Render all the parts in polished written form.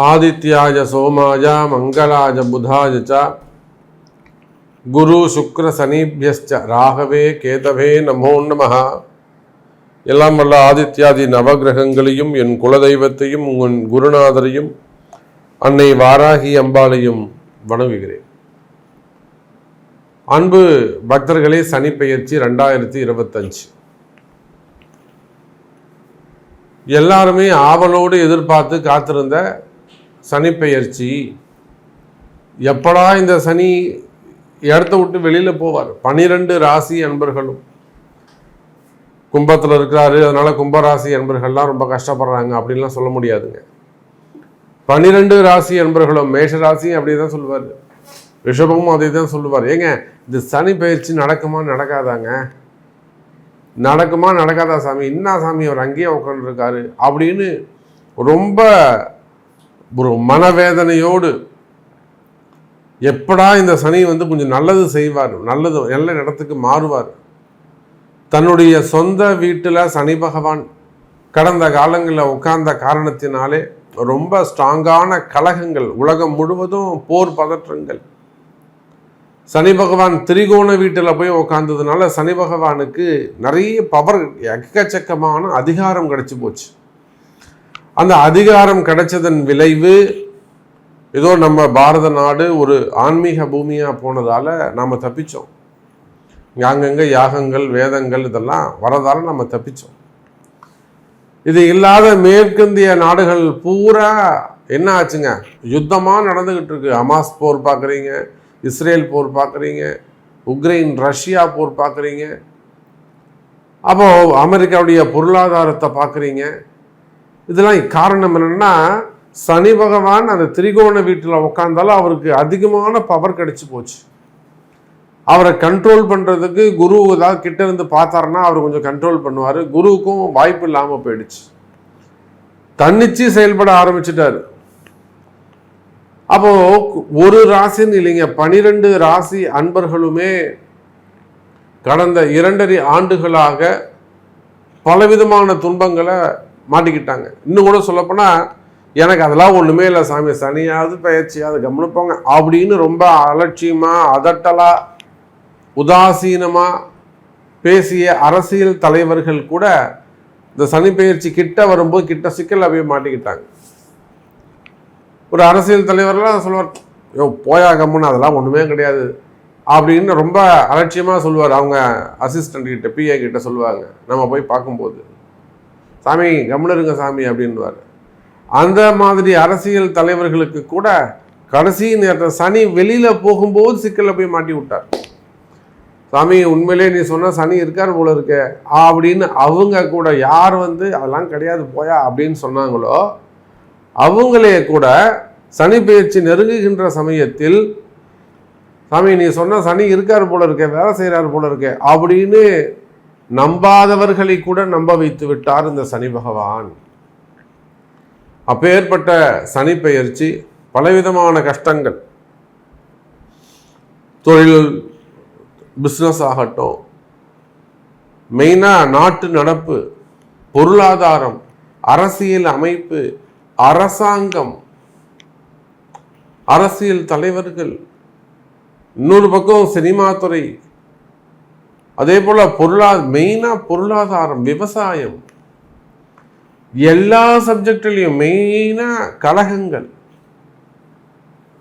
ஆதித்யாய சோமாய மங்களாய புதாய ச குரு சுக்ர சனிபியஸ்ச ராகவே கேதவே நமோ நமஹ. எல்லாம் வல்ல ஆதித்யாதி நவகிரகங்களையும் என் குலதெய்வத்தையும் உன் குருநாதரையும் அன்னை வாராகி அம்பாளையும் வணங்குகிறேன். அன்பு பக்தர்களே, சனிப்பெயர்ச்சி 2025 எல்லாருமே ஆவலோடு எதிர்பார்த்து காத்திருந்த சனிப்பெயர்ச்சி. எப்படா இந்த சனி இடத்த விட்டு வெளியில் போவார்? 12 ராசி அன்பர்களும் கும்பத்தில் இருக்கிறாரு, அதனால கும்பராசி அன்பர்கள்லாம் ரொம்ப கஷ்டப்படுறாங்க அப்படின்லாம் சொல்ல முடியாதுங்க. 12 ராசி அன்பர்களும், மேஷ ராசி அப்படி தான் சொல்லுவார், ரிஷபமும் அதை தான் சொல்லுவார். ஏங்க இந்த சனி பயிற்சி நடக்குமா நடக்காதாங்க? நடக்குமா நடக்காதா சாமி? என்ன சாமி அவர் அங்கேயே உட்காந்துருக்காரு அப்படின்னு ரொம்ப ஒரு மனவேதனையோடு எப்படா இந்த சனி கொஞ்சம் நல்லது செய்வார், நல்லது நல்ல இடத்துக்கு மாறுவார். தன்னுடைய சொந்த வீட்டில் சனி பகவான் கடந்த காலங்களில் உட்கார்ந்த காரணத்தினாலே ரொம்ப ஸ்ட்ராங்கான கலகங்கள், உலகம் முழுவதும் போர் பதற்றங்கள். சனி பகவான் திரிகோண வீட்டில் போய் உட்கார்ந்ததுனால சனி பகவானுக்கு நிறைய பவர், எக்கச்சக்கமான அதிகாரம் கிடைச்சி போச்சு. அந்த அதிகாரம் கிடைச்சதன் விளைவு ஏதோ நம்ம பாரத நாடு ஒரு ஆன்மீக பூமியாக போனதால் நாம் தப்பிச்சோம். அங்கங்கே யாகங்கள் வேதங்கள் இதெல்லாம் வரதால நம்ம தப்பிச்சோம். இது இல்லாத மேற்கிந்திய நாடுகள் பூரா என்ன ஆச்சுங்க? யுத்தமாக நடந்துக்கிட்டு இருக்கு. ஹமாஸ் போர் பார்க்குறீங்க, இஸ்ரேல் போர் பார்க்குறீங்க, உக்ரைன் ரஷ்யா போர் பார்க்குறீங்க, அப்போ அமெரிக்காவுடைய பொருளாதாரத்தை பார்க்குறீங்க. இதெல்லாம் காரணம் என்னென்னா, சனி பகவான் அந்த திரிகோண வீட்டில் உட்காந்தாலும் அவருக்கு அதிகமான பவர் கிடைச்சி போச்சு. அவரை கண்ட்ரோல் பண்ணுறதுக்கு குரு ஏதாவது கிட்ட இருந்து பார்த்தாருன்னா அவர் கொஞ்சம் கண்ட்ரோல் பண்ணுவார். குருவுக்கும் வாய்ப்பு இல்லாமல் போயிடுச்சு, தன்னிச்சு செயல்பட ஆரம்பிச்சிட்டாரு. அப்போ ஒரு ராசின்னு இல்லைங்க, 12 ராசி அன்பர்களுமே கடந்த 2.5 ஆண்டுகளாக பலவிதமான துன்பங்களை மாட்டிக்கிட்டாங்க. இன்னும் கூட சொல்லப்போனால் எனக்கு அதெல்லாம் ஒன்றுமே இல்லை சாமி, சனியாவது பயிற்சியாவது கவனிப்போங்க அப்படின்னு ரொம்ப அலட்சியமாக அதட்டலாக உதாசீனமாக பேசிய அரசியல் தலைவர்கள் கூட இந்த சனி பயிற்சி கிட்ட வரும்போது கிட்ட சிக்கல் போய் மாட்டிக்கிட்டாங்க. ஒரு அரசியல் தலைவர்லாம் சொல்லுவார், யோ போயா கம்முன்னு, அதெல்லாம் ஒன்றுமே கிடையாது அப்படின்னு ரொம்ப அலட்சியமாக சொல்லுவார். அவங்க அசிஸ்டண்ட் கிட்ட, பிஏ கிட்ட சொல்லுவாங்க. நம்ம போய் பார்க்கும்போது, சாமி கம்முன்னு இருங்க சாமி அப்படின்வார். அந்த மாதிரி அரசியல் தலைவர்களுக்கு கூட கடைசி நேரத்தில் சனி வெளியில் போகும்போது சிக்கலில் போய் மாட்டி விட்டார். சாமி உண்மையிலே நீ சொன்ன சனி இருக்கார் போல இருக்க அப்படின்னு அவங்க கூட யார் அதெல்லாம் கிடையாது போயா அப்படின்னு சொன்னாங்களோ அவங்களே கூட சனி பயிற்சி நெருங்குகின்ற சமயத்தில், சாமி நீ சொன்ன சனி இருக்கார் போல இருக்க, வேலை செய்கிறார் போல இருக்க அப்படின்னு நம்பாதவர்களை கூட நம்ப வைத்து விட்டார் இந்த சனி பகவான். அப்பேற்பட்ட சனி பயிற்சி பலவிதமான கஷ்டங்கள், தொழில் பிஸ்னஸ் ஆகட்டும், மெயினாக நாட்டு நடப்பு, பொருளாதாரம், அரசியல் அமைப்பு, அரசாங்கம், அரசியல் தலைவர்கள், இன்னொரு பக்கம் சினிமா துறை, அதே போல் மெயினாக பொருளாதாரம், விவசாயம், எல்லா சப்ஜெக்டிலையும் மெயினாக கலகங்கள்,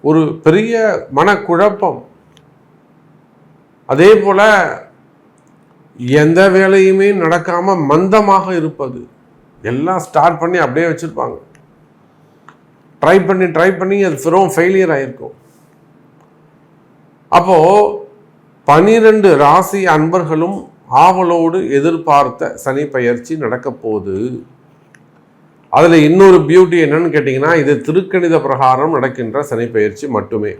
ஒரு பெரிய மனக்குழப்பம். அதே போல் எந்த வேலையுமே நடக்காமல் மந்தமாக இருப்பது. எல்லாம் ஸ்டார்ட் பண்ணி அப்படியே வச்சுருப்பாங்க, ட்ரை பண்ணி அது ஃபெயிலியர் ஆகிருக்கும். அப்போது 12 ராசி அன்பர்களும் ஆவலோடு எதிர்பார்த்த சனி பயிற்சி நடக்க போகுது. அதில் இன்னொரு பியூட்டி என்னன்னு கேட்டிங்கன்னா, இது திருக்கணித பிரகாரம் நடக்கின்ற சனி பயிற்சி மட்டுமே.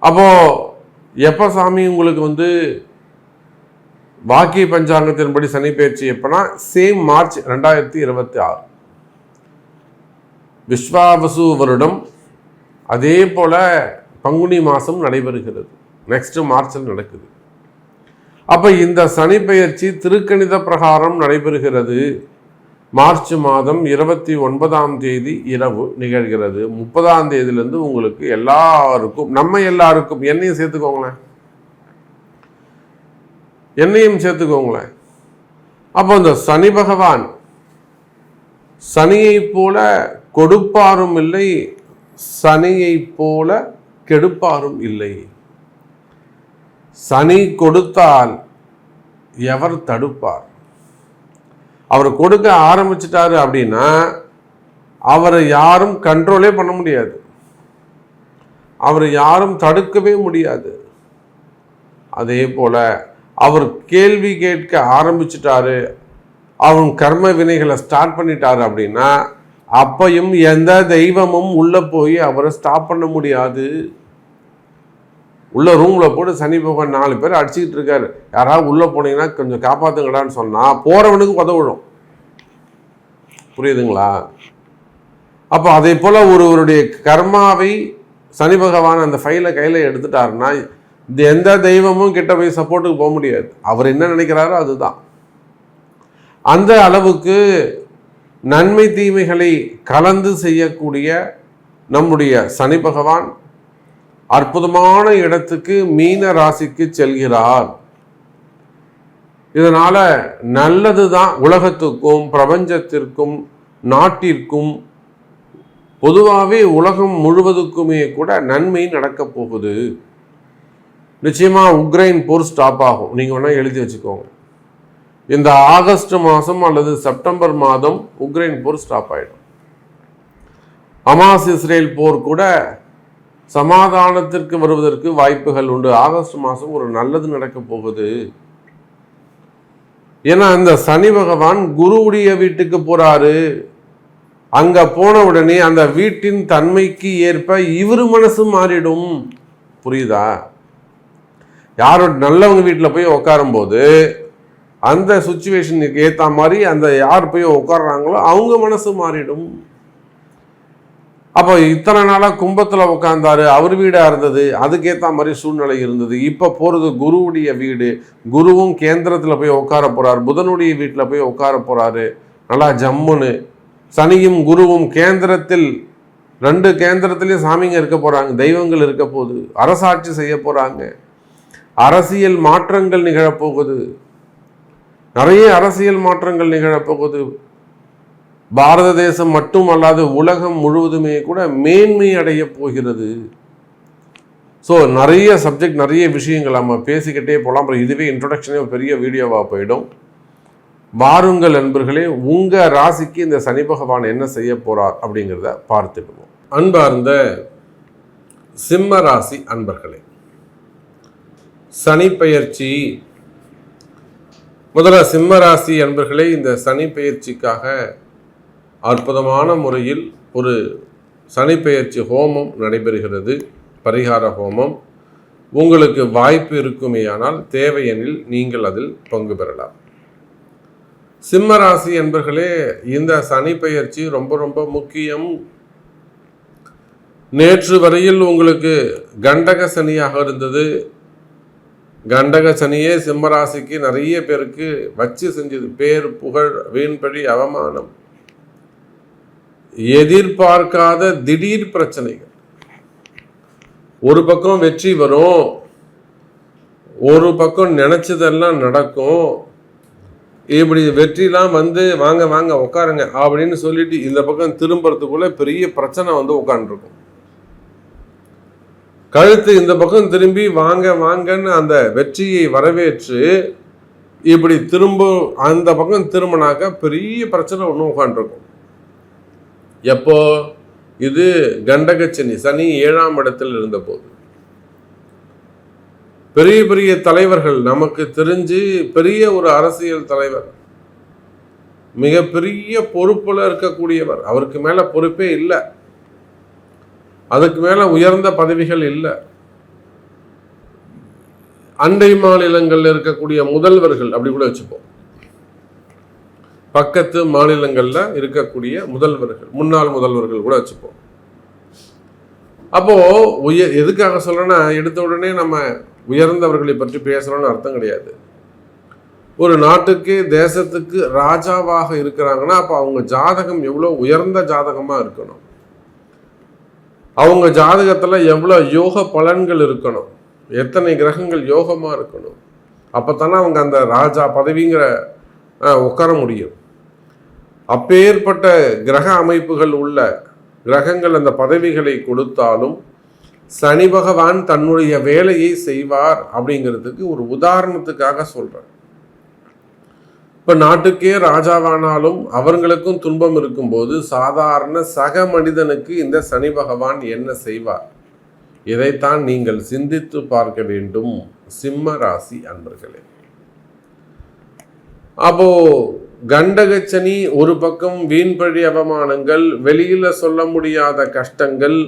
அப்போது எப்போ சாமி உங்களுக்கு வாக்கிய பஞ்சாங்கத்தின்படி சனி பயிற்சி எப்போனா, சேம் மார்ச் 2026 விஸ்வாவசு வருடம். அதே போல் பங்குனி மாதம் நடைபெறுகிறது, நெக்ஸ்ட் மார்ச்சில் நடக்குது. அப்போ இந்த சனி பயிற்சி திருக்கணித பிரகாரம் நடைபெறுகிறது. மார்ச் மாதம் 29ஆம் தேதி இரவு நிகழ்கிறது. 30ஆம் தேதியிலிருந்து உங்களுக்கு எல்லாருக்கும், நம்ம எல்லாருக்கும், என்னையும் சேர்த்துக்கோங்களேன், என்னையும் சேர்த்துக்கோங்களேன். அப்போ இந்த சனி பகவான் சனியை போல கொடுப்பாரும் இல்லை, சனியை போல கெடுப்பாரும் இல்லை. சனி கொடுத்தால் எவர் தடுப்பார்? அவர் கொடுக்க ஆரம்பிச்சிட்டாரு அப்படின்னா அவரை யாரும் கண்ட்ரோலே பண்ண முடியாது, அவரை யாரும் தடுக்கவே முடியாது. அதே போல அவர் கேள்வி கேட்க ஆரம்பிச்சிட்டாரு, அவன் கர்ம வினைகளை ஸ்டார்ட் பண்ணிட்டாரு அப்படின்னா அப்பையும் எந்த தெய்வமும் உள்ள போய் அவரை ஸ்டாப் பண்ண முடியாது. உள்ள ரூம்ல போட்டு சனி பகவான் 4 பேர் அடிச்சுக்கிட்டு இருக்காரு, யாராவது உள்ள போனீங்கன்னா கொஞ்சம் காப்பாத்துங்கடான்னு சொன்னா போறவனுக்கு உதவிடும். புரியுதுங்களா? அப்போ அதே போல ஒருவருடைய கர்மாவை சனி பகவான் அந்த ஃபைலை கையில எடுத்துட்டாருன்னா எந்த தெய்வமும் கிட்ட போய் சப்போர்ட்டுக்கு போக முடியாது. அவர் என்ன நினைக்கிறாரோ அதுதான். அந்த அளவுக்கு நன்மை தீமைகளை கலந்து செய்யக்கூடிய நம்முடைய சனி பகவான் அற்புதமான இடத்துக்கு மீன ராசிக்கு செல்கிறார். இதனால நல்லதுதான் உலகத்துக்கும் பிரபஞ்சத்திற்கும் நாட்டிற்கும் பொதுவாகவே உலகம் முழுவதுக்குமே கூட நன்மை நடக்க போகுது. நிச்சயமா உக்ரைன் போர் ஸ்டாப் ஆகும். நீங்க வேணா எழுதி வச்சுக்கோங்க, இந்த ஆகஸ்ட் மாதம் அல்லது செப்டம்பர் மாதம் உக்ரைன் போர் ஸ்டாப் ஆயிடும். ஹமாஸ் இஸ்ரேல் போர் கூட சமாதானத்திற்கு வருவதற்கு வாய்ப்புகள் உண்டு. ஆகஸ்ட் மாதம் ஒரு நல்லது நடக்க போகுது. ஏன்னா அந்த சனி பகவான் குருவுடைய வீட்டுக்கு போறாரு. அங்க போன உடனே அந்த வீட்டின் தன்மைக்கு ஏற்ப இவரு மனசு மாறிடும். புரியுதா? யாரோ நல்லவங்க வீட்டில் போய் உட்காரும் போது அந்த சுச்சுவேஷனுக்கு ஏற்ற மாதிரி அந்த யார் போய் உட்கார்றாங்களோ அவங்க மனசு மாறிடும். அப்போ இத்தனை நாளாக கும்பத்தில் உட்கார்ந்தாரு, அவர் வீடாக இருந்தது, அதுக்கேற்ற மாதிரி சூழ்நிலை இருந்தது. இப்போ போகிறது குருவுடைய வீடு, குருவும் கேந்திரத்தில் போய் உட்கார போகிறார், புதனுடைய வீட்டில் போய் உட்கார போகிறாரு. நல்லா ஜம்முன்னு சனியும் குருவும் கேந்திரத்தில், 2 கேந்திரத்திலையும் சாமிங்க இருக்க போகிறாங்க, தெய்வங்கள் இருக்க போகுது, அரசாட்சி செய்ய போகிறாங்க, அரசியல் மாற்றங்கள் நிகழப்போகுது, நிறைய அரசியல் மாற்றங்கள் நிகழப்போகுது. பாரத தேசம் மட்டும் அல்லாது உலகம் முழுவதுமே கூட மேன்மை அடைய போகிறது. ஸோ நிறைய சப்ஜெக்ட், நிறைய விஷயங்கள் நம்ம பேசிக்கிட்டே போகலாம். அப்புறம் இதுவே இன்ட்ரொடக்ஷனே ஒரு பெரிய வீடியோவாக போயிடும். வாருங்கள் நண்பர்களே, உங்கள் ராசிக்கு இந்த சனி பகவான் என்ன செய்ய போகிறார் அப்படிங்கிறத பார்த்துடுவோம். அன்பார்ந்த சிம்ம ராசி அன்பர்களே, சனி பெயர்ச்சி. முதல்ல சிம்ம ராசி அன்பர்களே, இந்த சனி பெயர்ச்சிக்காக அற்புதமான முறையில் ஒரு சனி பெயர்ச்சி ஹோமம் நடைபெறுகிறது, பரிகார ஹோமம். உங்களுக்கு வாய்ப்பு இருக்குமேயானால் தேவையெனில் நீங்கள் அதில் பங்கு பெறலாம். சிம்ம ராசி அன்பர்களே, இந்த சனி பெயர்ச்சி ரொம்ப ரொம்ப முக்கியம். நேற்று வரையில் உங்களுக்கு கண்டக சனியாக இருந்தது. கண்டக சனியே சிம்மராசிக்கு நிறைய பேருக்கு வச்சு செஞ்சது. பேர், புகழ், வீண்பழி, அவமானம், எதிர்பார்க்காத திடீர் பிரச்சனைகள். ஒரு பக்கம் வெற்றி வரும், ஒரு பக்கம் நினைச்சதெல்லாம் நடக்கும். இப்படி வெற்றிலாம் வந்து வாங்க வாங்க உட்காருங்க அப்படின்னு சொல்லிட்டு இந்த பக்கம் திரும்புறதுக்குள்ள பெரிய பிரச்சனை வந்து உட்காந்துருக்கும். கழுத்து இந்த பக்கம் திரும்பி வாங்க வாங்கன்னு அந்த வெற்றியை வரவேற்று இப்படி திரும்ப அந்த பக்கம் திரும்பினாக்க பெரிய பிரச்சனை ஒன்று உட்காந்துருக்கும். எப்போ? இது கண்டகச்சனி, சனி 7ஆம் இடத்தில் இருந்தபோது. பெரிய பெரிய தலைவர்கள், நமக்கு தெரிஞ்சு பெரிய ஒரு அரசியல் தலைவர், மிகப்பெரிய பொறுப்புல இருக்கக்கூடியவர், அவருக்கு மேல பொறுப்பே இல்லை, அதுக்கு மேல உயர்ந்த பதவிகள் இல்லை. அண்டை மாநிலங்கள்ல இருக்கக்கூடிய முதல்வர்கள் அப்படி கூட வச்சுப்போம், பக்கத்து மாநிலங்கள்ல இருக்கக்கூடிய முதல்வர்கள், முன்னாள் முதல்வர்கள் கூட வச்சுப்போம். அப்போ எதுக்காக சொல்றேன்னா, எடுத்த உடனே நம்ம உயர்ந்தவர்களை பற்றி பேசுறோம்னு அர்த்தம் கிடையாது. ஒரு நாட்டுக்கு தேசத்துக்கு ராஜாவாக இருக்கிறாங்கன்னா அப்போ அவங்க ஜாதகம் எவ்வளோ உயர்ந்த ஜாதகமாக இருக்கணும், அவங்க ஜாதகத்தில் எவ்வளோ யோக பலன்கள் இருக்கணும், எத்தனை கிரகங்கள் யோகமாக இருக்கணும். அப்போ தானே அவங்க அந்த ராஜா பதவிங்கிற உட்கார முடியும். அப்பேற்பட்ட கிரக அமைப்புகள் உள்ள கிரகங்கள் அந்த பதவிகளை கொடுத்தாலும் சனி பகவான் தன்னுடைய வேலையை செய்வார் அப்படிங்கிறதுக்கு ஒரு உதாரணத்துக்காக சொல்கிறேன். இப்போ நாட்டுக்கே ராஜாவானாலும் அவர்களுக்கும் துன்பம் இருக்கும்போது சாதாரண சக மனிதனுக்கு இந்த சனி பகவான் என்ன செய்வார்? இதைத்தான் நீங்கள் சிந்தித்து பார்க்க வேண்டும் சிம்ம ராசி அன்பர்களே. அப்போ கண்டகச்சனி ஒரு பக்கம் வீண்பழி அவமானங்கள், வெளியில சொல்ல முடியாத கஷ்டங்கள்,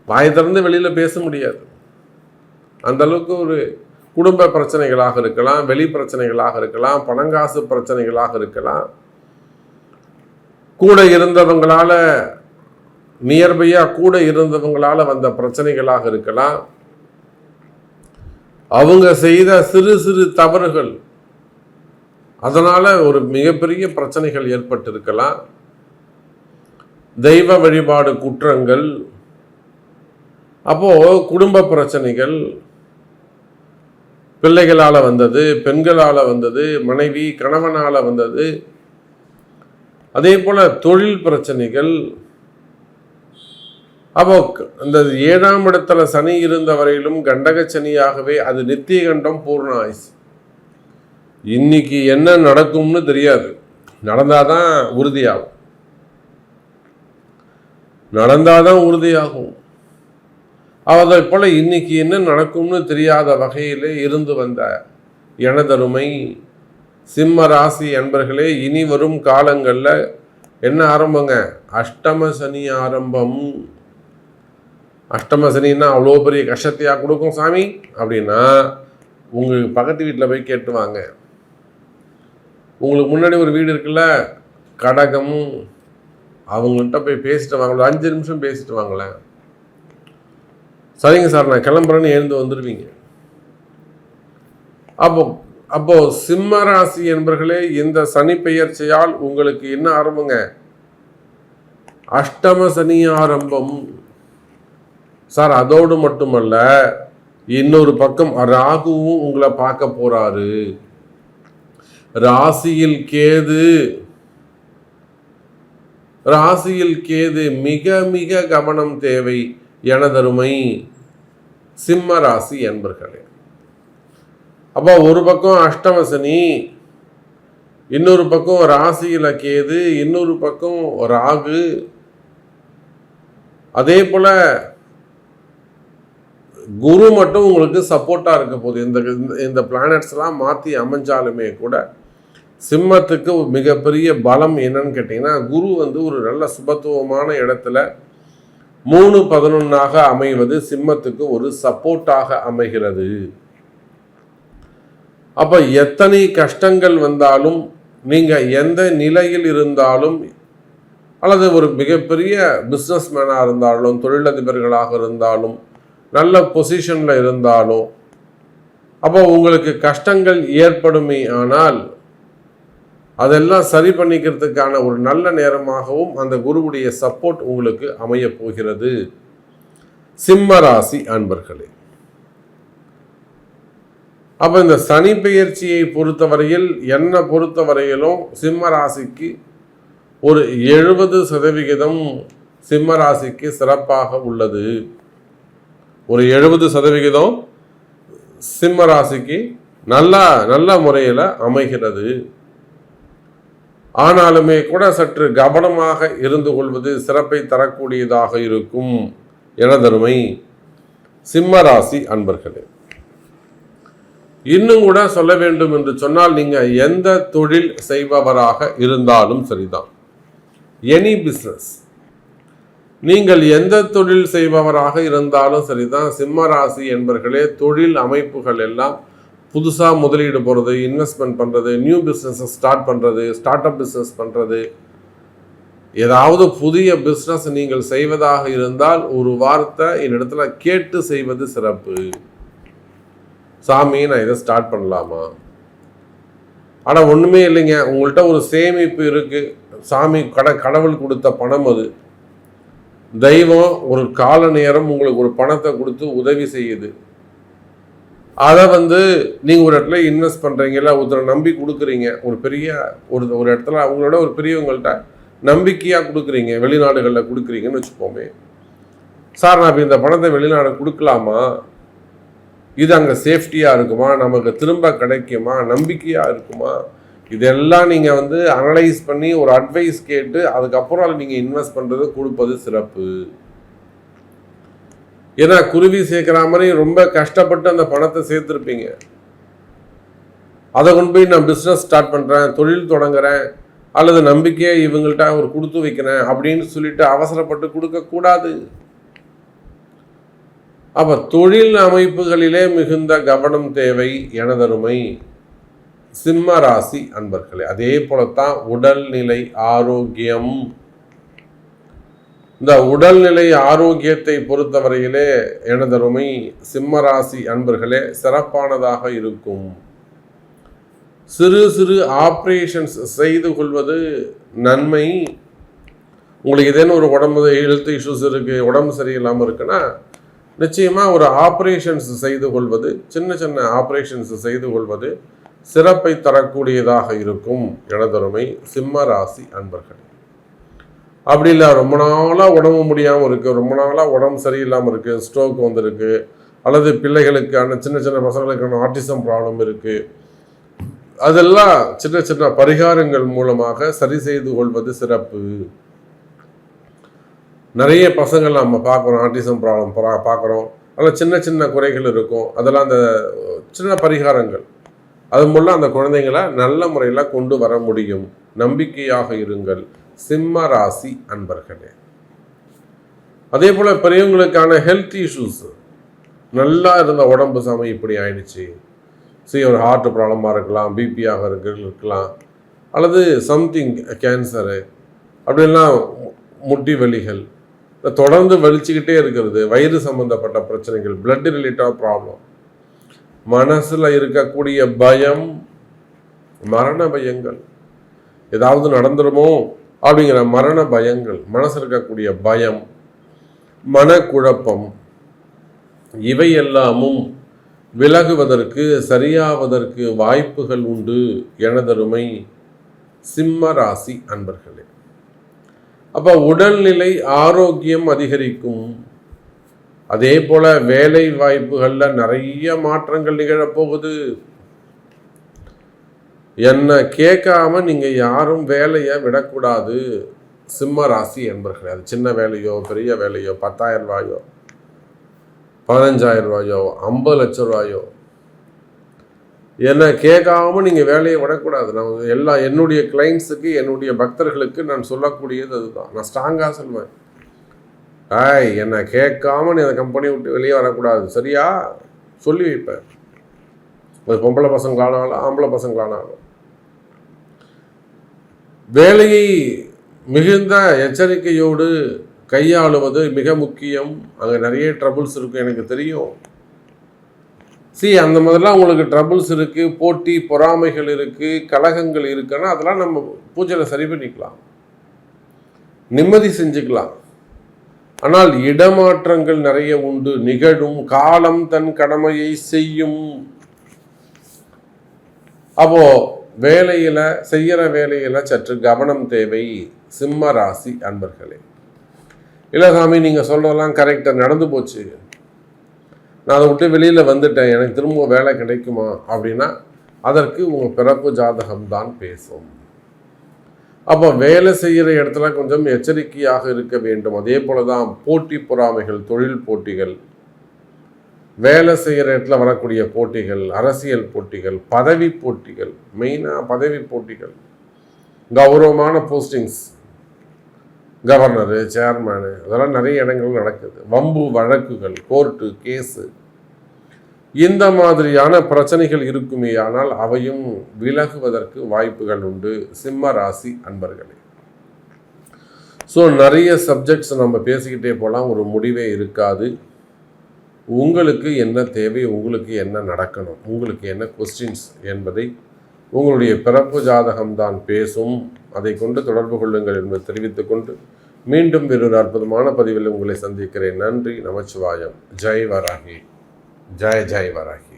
வாய் திறந்து வெளியில பேச முடியாது அந்த அளவுக்கு ஒரு குடும்ப பிரச்சனைகளாக இருக்கலாம், வெளி பிரச்சனைகளாக இருக்கலாம், பணங்காசு பிரச்சனைகளாக இருக்கலாம், கூட இருந்தவங்களால நியர்பையா கூட இருந்தவங்களால வந்த பிரச்சனைகளாக இருக்கலாம், அவங்க செய்த சிறு சிறு தவறுகள் அதனால ஒரு மிகப்பெரிய பிரச்சனைகள் ஏற்பட்டு இருக்கலாம், தெய்வ வழிபாடு குற்றங்கள், அப்போ குடும்ப பிரச்சனைகள், பிள்ளைகளால் வந்தது, பெண்களால் வந்தது, மனைவி கணவனால் வந்தது, அதே போல் தொழில் பிரச்சனைகள். அப்போ இந்த 7ஆம் இடத்துல சனி இருந்த வரையிலும் கண்டக சனியாகவே அது நித்திய கண்டம் பூர்ண ஆயுசு. இன்னைக்கு என்ன நடக்கும்னு தெரியாது, நடந்தாதான் உறுதியாகும், நடந்தாதான் உறுதியாகும். அதை போல இன்னைக்கு என்ன நடக்கும்னு தெரியாத வகையிலே இருந்து வந்த எனதருமை சிம்ம ராசி அன்பர்களே, இனி வரும் காலங்களில் என்ன ஆரம்பங்க? அஷ்டம சனி ஆரம்பம். அஷ்டம சனின்னா அவ்வளோ பெரிய கஷ்டத்தையாக கொடுக்கும் சாமி அப்படின்னா உங்களுக்கு பக்கத்து வீட்டில் போய் கேட்டுவாங்க. உங்களுக்கு முன்னாடி ஒரு வீடு இருக்குல்ல, கடகம், அவங்கள்ட்ட போய் பேசிட்டு வாங்களேன், 5 நிமிஷம் பேசிட்டு வாங்களேன். சரிங்க சார் நான் கிளம்புறேன்னு எழுந்து வந்துடுவீங்க. அப்போ சிம்ம ராசி என்பர்களே, இந்த சனி பெயர்ச்சியால் உங்களுக்கு என்ன ஆரம்பங்க? அஷ்டம சனி ஆரம்பம் சார். அதோடு மட்டுமல்ல, இன்னொரு பக்கம் ராகுவும் உங்களை பார்க்க போறாரு. ராசியில் கேது மிக மிக கவனம் தேவை எனதருமை சிம்ம ராசி என்பர்களே. அப்போ ஒரு பக்கம் அஷ்டம சனி, இன்னொரு பக்கம் ராசியில கேது, இன்னொரு பக்கம் ராகு, அதே போல குரு மட்டும் உங்களுக்கு சப்போர்ட்டா இருக்க போகுது. இந்த பிளானட்ஸ்லாம் மாற்றி அமைஞ்சாலுமே கூட சிம்மத்துக்கு மிகப்பெரிய பலம் என்னன்னு கேட்டிங்கன்னா, குரு ஒரு நல்ல சுபத்துவமான இடத்துல 3-11 அமைவது சிம்மத்துக்கு ஒரு சப்போர்ட்டாக அமைகிறது. அப்ப எத்தனை கஷ்டங்கள் வந்தாலும், நீங்க எந்த நிலையில் இருந்தாலும், அல்லது ஒரு மிகப்பெரிய பிஸ்னஸ் மேனாக இருந்தாலும், தொழிலதிபர்களாக இருந்தாலும், நல்ல பொசிஷன்ல இருந்தாலும், அப்போ உங்களுக்கு கஷ்டங்கள் ஏற்படுமே. ஆனால் அதெல்லாம் சரி பண்ணிக்கிறதுக்கான ஒரு நல்ல நேரமாகவும் அந்த குருவுடைய சப்போர்ட் உங்களுக்கு அமைய போகிறது சிம்ம ராசி அன்பர்களே. அப்ப இந்த சனி பெயர்ச்சியை பொறுத்தவரையில், என்னை பொறுத்தவரையிலும் சிம்ம ராசிக்கு ஒரு 70% சிம்ம ராசிக்கு சிறப்பாக உள்ளது. ஒரு 70% சிம்ம ராசிக்கு நல்ல முறையில் அமைகிறது. ஆனாலுமே கூட சற்று கவனமாக இருந்து கொள்வது சிறப்பை தரக்கூடியதாக இருக்கும் எனதருமை சிம்ம ராசி அன்பர்களே. இன்னும் கூட சொல்ல வேண்டும் என்று சொன்னால், நீங்க எந்த தொழில் செய்பவராக இருந்தாலும் சரிதான், எனி பிஸ்னஸ், நீங்கள் எந்த தொழில் செய்பவராக இருந்தாலும் சரிதான், சிம்ம ராசி என்பர்களே, தொழில் அமைப்புகள் எல்லாம் புதுசாக முதலீடு போகிறது, இன்வெஸ்ட்மெண்ட் பண்ணுறது, நியூ பிஸ்னஸ் ஸ்டார்ட் பண்ணுறது, ஸ்டார்ட் அப் பிஸ்னஸ் பண்ணுறது, ஏதாவது புதிய பிஸ்னஸ் நீங்கள் செய்வதாக இருந்தால் ஒரு வார்த்தை என்னிடத்துல கேட்டு செய்வது சிறப்பு. சாமி நான் இதை ஸ்டார்ட் பண்ணலாமா, ஆனால் ஒன்றுமே இல்லைங்க, உங்கள்கிட்ட ஒரு சேமிப்பு இருக்குது, சாமி கடவுள் கொடுத்த பணம், அது தெய்வம் ஒரு கால நேரம் உங்களுக்கு ஒரு பணத்தை கொடுத்து உதவி செய்யுது. அதை நீங்கள் ஒரு இடத்துல இன்வெஸ்ட் பண்ணுறீங்களா, ஒருத்தரை நம்பி கொடுக்குறீங்க, ஒரு பெரிய ஒரு இடத்துல அவங்களோட ஒரு பெரியவங்கள்ட்ட நம்பிக்கையாக கொடுக்குறீங்க, வெளிநாடுகளில் கொடுக்குறீங்கன்னு வச்சுப்போமே. சார் நான் இப்போ இந்த பணத்தை வெளிநாடு கொடுக்கலாமா, இது அங்கே சேஃப்டியாக இருக்குமா, நமக்கு திரும்ப கிடைக்குமா, நம்பிக்கையாக இருக்குமா, இதெல்லாம் நீங்கள் அனலைஸ் பண்ணி ஒரு அட்வைஸ் கேட்டு அதுக்கப்புறம் அதை நீங்கள் இன்வெஸ்ட் பண்ணுறது கொடுப்பது சிறப்பு. ஏன்னா குருவி சேர்க்குற மாதிரி ரொம்ப கஷ்டப்பட்டு அந்த பணத்தை சேர்த்துருப்பீங்க. அதை கொண்டு போய் நான் பிஸ்னஸ் ஸ்டார்ட் பண்ணுறேன், தொழில் தொடங்குறேன், அல்லது நம்பிக்கையை இவங்கள்ட்ட ஒரு கொடுத்து வைக்கிறேன் அப்படின்னு சொல்லிட்டு அவசரப்பட்டு கொடுக்கக்கூடாது. அப்போ தொழில் அமைப்புகளிலே மிகுந்த கவனம் தேவை எனதருமை சிம்ம ராசி அன்பர்களே. அதே போலத்தான் உடல்நிலை ஆரோக்கியம். இந்த உடல்நிலை ஆரோக்கியத்தை பொறுத்தவரையிலே எனதருமை சிம்ம ராசி அன்பர்களே சிறப்பானதாக இருக்கும். சிறு சிறு ஆப்ரேஷன்ஸ் செய்து கொள்வது நன்மை. உங்களுக்கு இதேன்னு ஒரு உடம்பு ஹெல்த் இஷ்யூஸ் இருக்குது, உடம்பு சரியில்லாமல் இருக்குன்னா நிச்சயமாக ஒரு ஆப்ரேஷன்ஸ் செய்து கொள்வது, சின்ன சின்ன ஆப்ரேஷன்ஸ் செய்து கொள்வது சிறப்பை தரக்கூடியதாக இருக்கும் எனதருமை சிம்ம ராசி அன்பர்கள். அப்படி இல்லை, ரொம்ப நாளாக உடம்பு முடியாமல் இருக்குது, ரொம்ப நாளாக உடம்பு சரியில்லாமல் இருக்குது, ஸ்ட்ரோக் வந்திருக்கு, அல்லது பிள்ளைகளுக்கான சின்ன சின்ன பசங்களுக்கான ஆட்டிசம் ப்ராப்ளம் இருக்குது, அதெல்லாம் சின்ன சின்ன பரிகாரங்கள் மூலமாக சரி செய்து கொள்வது சிறப்பு. நிறைய பசங்கள் நம்ம பார்க்குறோம், ஆட்டிசம் ப்ராப்ளம் பார்க்குறோம், அதில் சின்ன சின்ன குறைகள் இருக்கும், அதெல்லாம் அந்த சின்ன பரிகாரங்கள் அது மூலம் அந்த குழந்தைங்களை நல்ல முறையில் கொண்டு வர முடியும். நம்பிக்கையாக இருங்கள் சிம்ம ராசி அன்பர்களே. அதே போல் பெரியவங்களுக்கான ஹெல்த் இஷ்யூஸ், நல்லா இருந்த உடம்பு சாமி இப்படி ஆயிடுச்சு, ஒரு ஹார்ட் ப்ராப்ளமாக இருக்கலாம், பிபியாக இருக்கலாம், அல்லது சம்திங் கேன்சரு, அப்படிலாம் முட்டி வலிகள் தொடர்ந்து வலிச்சுக்கிட்டே இருக்கிறது, வயிறு சம்பந்தப்பட்ட பிரச்சனைகள், பிளட் ரிலேட்டட் ப்ராப்ளம், மனசில் இருக்கக்கூடிய பயம், மரண பயங்கள், ஏதாவது நடந்துருமோ அப்படிங்கிற மரண பயங்கள், மனசில் இருக்கக்கூடிய பயம், மனக்குழப்பம், இவை எல்லாமும் விலகுவதற்கு சரியாவதற்கு வாய்ப்புகள் உண்டு எனதருமை சிம்ம ராசி அன்பர்களே. அப்போ உடல்நிலை ஆரோக்கியம் அதிகரிக்கும். அதே போல வேலை வாய்ப்புகளில் நிறைய மாற்றங்கள் நிகழப்போகுது. என்னை கேட்காம நீங்கள் யாரும் வேலையை விடக்கூடாது சிம்ம ராசி என்பர்களே. அது சின்ன வேலையோ பெரிய வேலையோ, 10,000 ரூபாயோ 15,000 ரூபாயோ 50 லட்சம் ரூபாயோ, என்னை கேட்காம நீங்கள் வேலையை விடக்கூடாது. நான் என்னுடைய கிளைண்ட்ஸுக்கு, என்னுடைய பக்தர்களுக்கு நான் சொல்லக்கூடியது அதுதான். நான் ஸ்ட்ராங்காக சொல்லுவேன், என்னை கேட்காம நீ அந்த கம்பெனியை விட்டு வெளியே வரக்கூடாது, சரியா சொல்லி வைப்பேன். அது பொம்பளை பசங்களானாலும் ஆம்பளை பசங்களானாலும். வேலையை மிகுந்த எச்சரிக்கையோடு கையாளுவது மிக முக்கியம். அங்கே நிறைய ட்ரபிள்ஸ் இருக்கும், எனக்கு தெரியும். அந்த மாதிரிலாம் உங்களுக்கு ட்ரபிள்ஸ் இருக்குது, போட்டி பொறாமைகள் இருக்குது, கலகங்கள் இருக்குன்னா அதெல்லாம் நம்ம பூஜையில் சரி பண்ணிக்கலாம், நிம்மதி செஞ்சுக்கலாம். ஆனால் இடமாற்றங்கள் நிறைய உண்டு, நிகழும். காலம் தன் கடமையை செய்யும். அப்போ வேலையில செய்யற வேலையில சற்று கவனம் தேவை சிம்ம ராசி அன்பர்களே. இல்லை சாமி நீங்கள் சொல்றதெல்லாம் கரெக்டாக நடந்து போச்சு, நான் அதை விட்டு வெளியில் வந்துட்டேன், எனக்கு திரும்ப வேலை கிடைக்குமா அப்படின்னா அதற்கு உங்கள் பிறப்பு ஜாதகம்தான் பேசும். அப்போ வேலை செய்கிற இடத்துல கொஞ்சம் எச்சரிக்கையாக இருக்க வேண்டும். அதே போல தான் போட்டி பொறாமைகள், தொழில் போட்டிகள், வேலை செய்கிற இடத்துல வரக்கூடிய போட்டிகள், அரசியல் போட்டிகள், பதவி போட்டிகள், மெயினாக பதவி போட்டிகள், கௌரவமான போஸ்டிங்ஸ், கவர்னரு, சேர்மனு, அதெல்லாம் நிறைய இடங்கள் நடக்குது. வம்பு வழக்குகள், கோர்ட்டு கேஸு, இந்த மாதிரியான பிரச்சனைகள் இருக்குமே, ஆனால் அவையும் விலகுவதற்கு வாய்ப்புகள் உண்டு சிம்ம ராசி அன்பர்களே. நிறைய சப்ஜெக்ட்ஸ் நம்ம பேசிக்கிட்டே போகலாம், ஒரு முடிவே இருக்காது. உங்களுக்கு என்ன தேவை, உங்களுக்கு என்ன நடக்கணும், உங்களுக்கு என்ன கொஸ்டின்ஸ் என்பதை உங்களுடைய பிறப்பு ஜாதகம்தான் பேசும். அதை கொண்டு தொடர்பு கொள்ளுங்கள் என்பதை தெரிவித்துக் கொண்டு மீண்டும் வேறொரு அற்புதமான பதிவில் உங்களை சந்திக்கிறேன். நன்றி. நமச்சிவாயம். ஜெய் வராகி. ஜெய் ஜெய் வராகி.